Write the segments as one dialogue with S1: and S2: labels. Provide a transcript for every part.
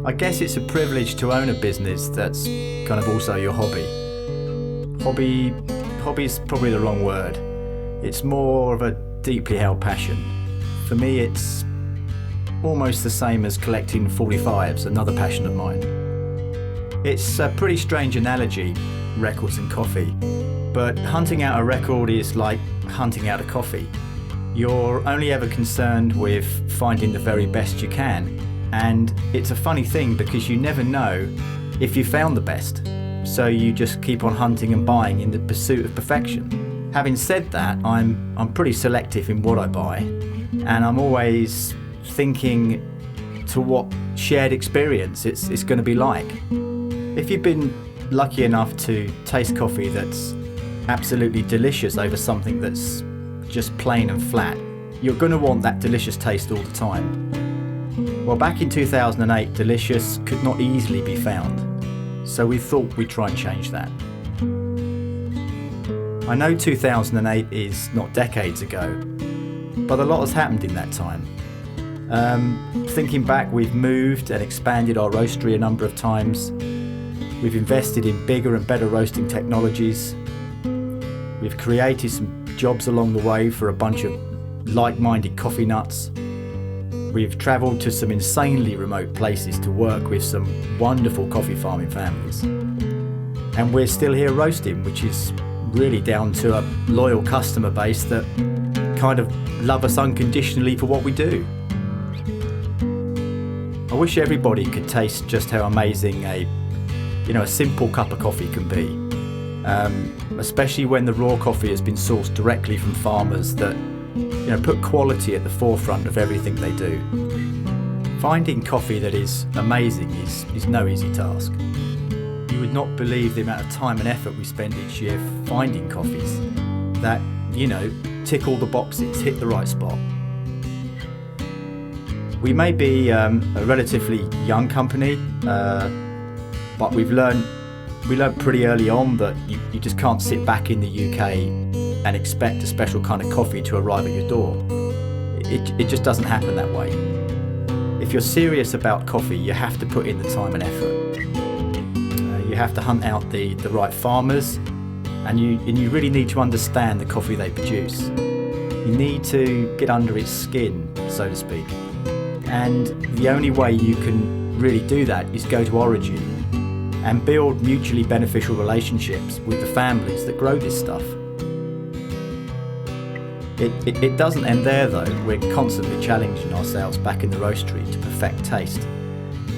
S1: I guess it's a privilege to own a business that's kind of also your hobby. Hobby's probably the wrong word. It's more of a deeply held passion. For me, it's almost the same as collecting 45s, another passion of mine. It's a pretty strange analogy, records and coffee, but hunting out a record is like hunting out a coffee. You're only ever concerned with finding the very best you can, and it's a funny thing because you never know if you found the best, so you just keep on hunting and buying in the pursuit of perfection. Having said that, I'm pretty selective in what I buy, and I'm always thinking to what shared experience it's going to be like. If you've been lucky enough to taste coffee that's absolutely delicious over something that's just plain and flat, you're going to want that delicious taste all the time. Well, back in 2008, delicious could not easily be found, so we thought we'd try and change that. I know 2008 is not decades ago, but a lot has happened in that time. Thinking back, we've moved and expanded our roastery a number of times. We've invested in bigger and better roasting technologies. We've created some jobs along the way for a bunch of like-minded coffee nuts. We've travelled to some insanely remote places to work with some wonderful coffee farming families. And we're still here roasting, which is really down to a loyal customer base that kind of love us unconditionally for what we do. I wish everybody could taste just how amazing a simple cup of coffee can be. Especially when the raw coffee has been sourced directly from farmers that put quality at the forefront of everything they do. Finding coffee that is amazing is no easy task. You would not believe the amount of time and effort we spend each year finding coffees that, tick all the boxes, hit the right spot. We may be a relatively young company, but we learned pretty early on that you just can't sit back in the UK and expect a special kind of coffee to arrive at your door. It just doesn't happen that way. If you're serious about coffee, you have to put in the time and effort. You have to hunt out the right farmers, and you really need to understand the coffee they produce. You need to get under its skin, so to speak. And the only way you can really do that is go to origin and build mutually beneficial relationships with the families that grow this stuff. It doesn't end there though. We're constantly challenging ourselves back in the roastery to perfect taste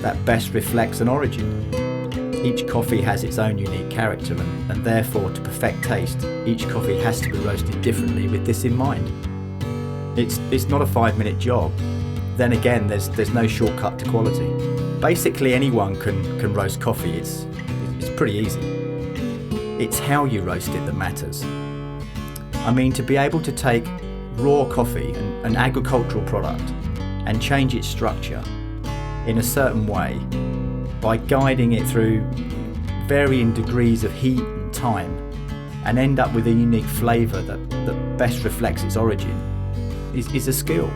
S1: that best reflects an origin. Each coffee has its own unique character, and therefore to perfect taste, each coffee has to be roasted differently with this in mind. It's not a 5-minute job. Then again, there's no shortcut to quality. Basically anyone can roast coffee. It's pretty easy. It's how you roast it that matters. I mean, to be able to take raw coffee, an agricultural product, and change its structure in a certain way by guiding it through varying degrees of heat and time, and end up with a unique flavour that best reflects its origin is a skill.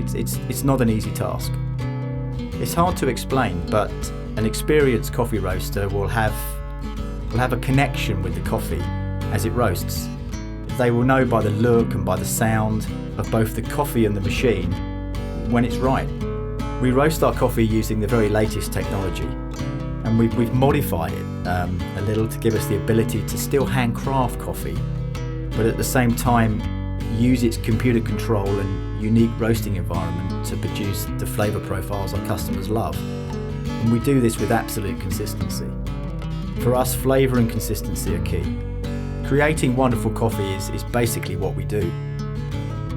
S1: It's not an easy task. It's hard to explain, but an experienced coffee roaster will have a connection with the coffee as it roasts. They will know by the look and by the sound of both the coffee and the machine when it's right. We roast our coffee using the very latest technology, and we've modified it a little to give us the ability to still handcraft coffee, but at the same time use its computer control and unique roasting environment to produce the flavour profiles our customers love. And we do this with absolute consistency. For us, flavour and consistency are key. Creating wonderful coffee is basically what we do.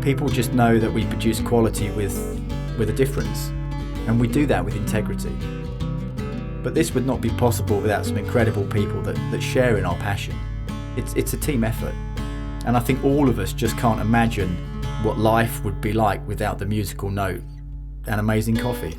S1: People just know that we produce quality with a difference, and we do that with integrity. But this would not be possible without some incredible people that share in our passion. It's a team effort, and I think all of us just can't imagine what life would be like without the musical note and amazing coffee.